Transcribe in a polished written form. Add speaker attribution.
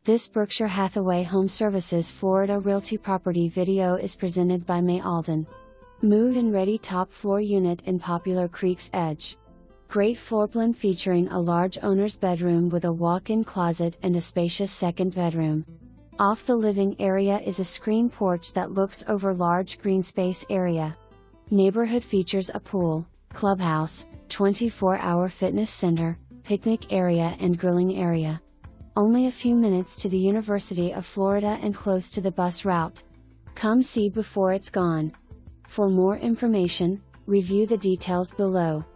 Speaker 1: This Berkshire Hathaway HomeServices Florida Realty property video is presented by Mae Alden. Move-in ready top floor unit in Poplar Creek's Edge. Great floor plan featuring a large owner's bedroom with a walk-in closet and a spacious second bedroom. Off the living area is a screen porch that looks over large green space area. Neighborhood features a pool, clubhouse, 24-hour fitness center, picnic area and grilling area. Only a few minutes to the University of Florida and close to the bus route. Come see before it's gone. For more information, review the details below.